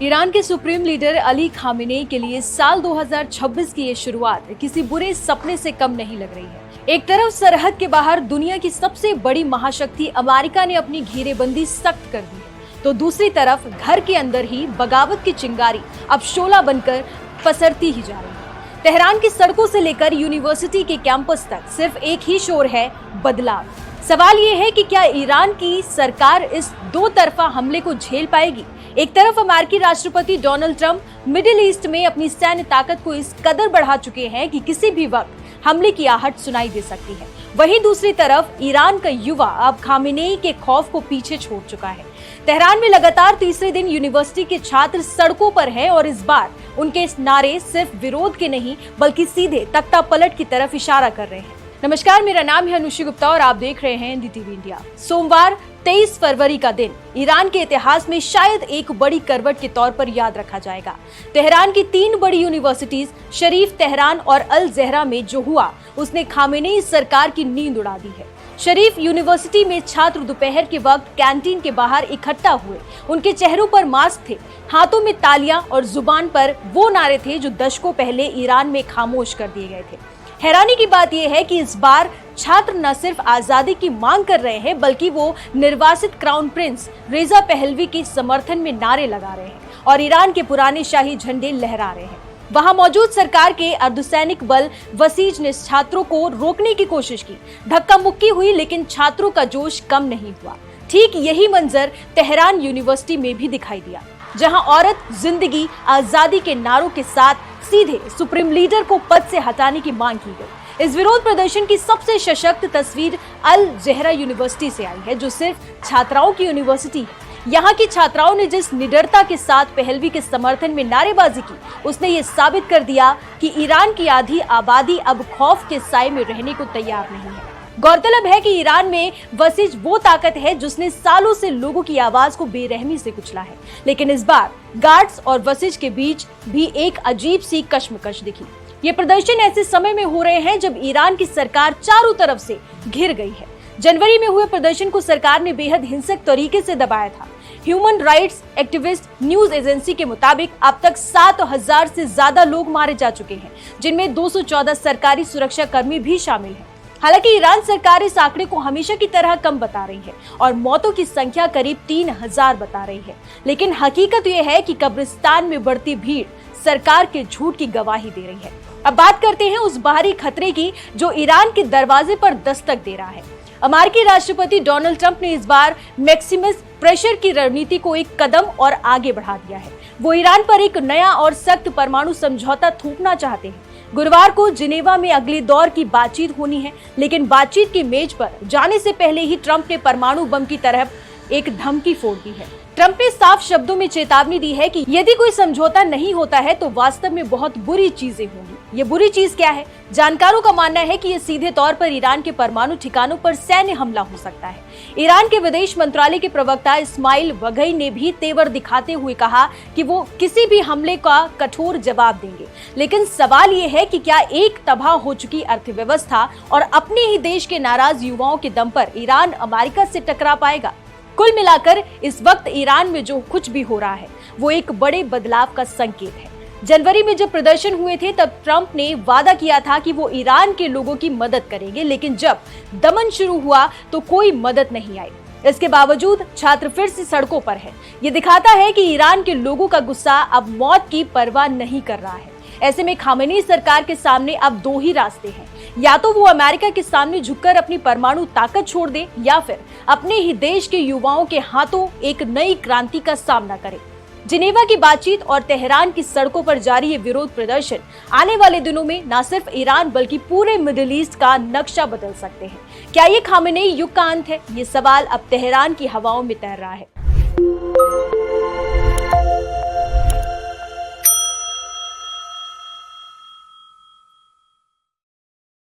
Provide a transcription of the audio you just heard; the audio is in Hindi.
ईरान के सुप्रीम लीडर अली खामेनेई के लिए साल 2026 की ये शुरुआत किसी बुरे सपने से कम नहीं लग रही है। एक तरफ सरहद के बाहर दुनिया की सबसे बड़ी महाशक्ति अमेरिका ने अपनी घेरेबंदी सख्त कर दी है, तो दूसरी तरफ घर के अंदर ही बगावत की चिंगारी अब शोला बनकर पसरती ही जा रही है। तेहरान की सड़कों से लेकर यूनिवर्सिटी के कैंपस तक सिर्फ एक ही शोर है, बदलाव। सवाल ये है कि क्या ईरान की सरकार इस दो तरफा हमले को झेल पाएगी? एक तरफ अमेरिकी राष्ट्रपति डोनाल्ड ट्रंप मिडिल ईस्ट में अपनी सैन्य ताकत को इस कदर बढ़ा चुके हैं कि किसी भी वक्त हमले की आहट सुनाई दे सकती है। वहीं दूसरी तरफ ईरान का युवा अब खामेनेई के खौफ को पीछे छोड़ चुका है। तेहरान में लगातार तीसरे दिन यूनिवर्सिटी के छात्र सड़कों पर हैं और इस बार उनके इस नारे सिर्फ विरोध के नहीं बल्कि सीधे तख्ता पलट की तरफ इशारा कर रहे हैं। नमस्कार, मेरा नाम है अनुषी गुप्ता और आप देख रहे हैं एनडीटीवी इंडिया। सोमवार 23 फरवरी का दिन ईरान के इतिहास में शायद एक बड़ी करवट के तौर पर याद रखा जाएगा। तेहरान की 3 बड़ी यूनिवर्सिटीज शरीफ, तेहरान और अल ज़हरा में जो हुआ उसने खामेनेई सरकार की नींद उड़ा दी है। शरीफ यूनिवर्सिटी में छात्र दोपहर के वक्त कैंटीन के बाहर इकट्ठा हुए। उनके चेहरों पर मास्क थे, हाथों में तालियां और जुबान पर वो नारे थे जो दशकों पहले ईरान में खामोश कर दिए गए थे। हैरानी की बात यह है कि इस बार छात्र न सिर्फ आजादी की मांग कर रहे हैं बल्कि वो निर्वासित क्राउन प्रिंस रेजा पहलवी के समर्थन में नारे लगा रहे हैं और ईरान के पुराने शाही झंडे लहरा रहे हैं। वहां मौजूद सरकार के अर्धसैनिक बल वसीज ने छात्रों को रोकने की कोशिश की, धक्का मुक्की हुई, लेकिन छात्रों का जोश कम नहीं हुआ। ठीक यही मंजर तेहरान यूनिवर्सिटी में भी दिखाई दिया, जहां औरत, जिंदगी, आजादी के नारों के साथ सीधे सुप्रीम लीडर को पद से हटाने की मांग की गई। इस विरोध प्रदर्शन की सबसे सशक्त तस्वीर अल ज़हरा यूनिवर्सिटी से आई है, जो सिर्फ छात्राओं की यूनिवर्सिटी है। यहाँ की छात्राओं ने जिस निडरता के साथ पहलवी के समर्थन में नारेबाजी की, उसने ये साबित कर दिया कि ईरान की आधी आबादी अब खौफ के साए में रहने को तैयार नहीं है। गौरतलब है कि ईरान में वसीज वो ताकत है जिसने सालों से लोगों की आवाज को बेरहमी से कुचला है, लेकिन इस बार गार्ड्स और वसीज के बीच भी एक अजीब सी कश्मकश दिखी। ये प्रदर्शन ऐसे समय में हो रहे हैं जब ईरान की सरकार चारों तरफ से घिर गई है। जनवरी में हुए प्रदर्शन को सरकार ने बेहद हिंसक तरीके से दबाया था। Human rights activist news agency के मुताबिक अब तक 7,000 से ज्यादा लोग मारे जा चुके हैं, जिनमें 214 सरकारी सुरक्षा कर्मी भी शामिल हैं। हालांकि ईरान सरकार इस आंकड़े को हमेशा की तरह कम बता रही है और मौतों की संख्या करीब 3,000 बता रही है, लेकिन हकीकत यह है कि कब्रिस्तान में बढ़ती भीड़ सरकार के झूठ की गवाही दे रही है। अब बात करते हैं उस बाहरी खतरे की जो ईरान के दरवाजे पर दस्तक दे रहा है। अमेरिकी राष्ट्रपति डोनाल्ड ट्रंप ने इस बार मैक्सिमस प्रेशर की रणनीति को एक कदम और आगे बढ़ा दिया है। वो ईरान पर एक नया और सख्त परमाणु समझौता थोपना चाहते हैं। गुरुवार को जिनेवा में अगले दौर की बातचीत होनी है, लेकिन बातचीत की मेज पर जाने से पहले ही ट्रंप ने परमाणु बम की तरफ एक धमकी फोड़ दी है। ट्रंप ने साफ शब्दों में चेतावनी दी है कि यदि कोई समझौता नहीं होता है तो वास्तव में बहुत बुरी चीजें होंगी। ये बुरी चीज क्या है? जानकारों का मानना है कि ये सीधे तौर पर ईरान के परमाणु ठिकानों पर सैन्य हमला हो सकता है। ईरान के विदेश मंत्रालय के प्रवक्ता इस्माइल बघई ने भी तेवर दिखाते हुए कहा कि वो किसी भी हमले का कठोर जवाब देंगे, लेकिन सवाल ये है कि क्या एक तबाह हो चुकी अर्थव्यवस्था और अपने ही देश के नाराज युवाओं के दम पर ईरान अमेरिका से टकरा पाएगा? कुल मिलाकर इस वक्त ईरान में जो कुछ भी हो रहा है वो एक बड़े बदलाव का संकेत है। जनवरी में जब प्रदर्शन हुए थे तब ट्रंप ने वादा किया था कि वो ईरान के लोगों की मदद करेंगे, लेकिन जब दमन शुरू हुआ तो कोई मदद नहीं आई। इसके बावजूद छात्र फिर से सड़कों पर है। ये दिखाता है कि ईरान के लोगों का गुस्सा अब मौत की परवाह नहीं कर रहा है। ऐसे में खामेनेई सरकार के सामने अब 2 ही रास्ते हैं, या तो वो अमेरिका के सामने झुककर अपनी परमाणु ताकत छोड़ दे या फिर अपने ही देश के युवाओं के हाथों एक नई क्रांति का सामना करे। जिनेवा की बातचीत और तेहरान की सड़कों पर जारी ये विरोध प्रदर्शन आने वाले दिनों में न सिर्फ ईरान बल्कि पूरे मिडिल ईस्ट का नक्शा बदल सकते हैं। क्या ये खामेनेई युग का अंत है? ये सवाल अब तेहरान की हवाओं में तैर रहा है।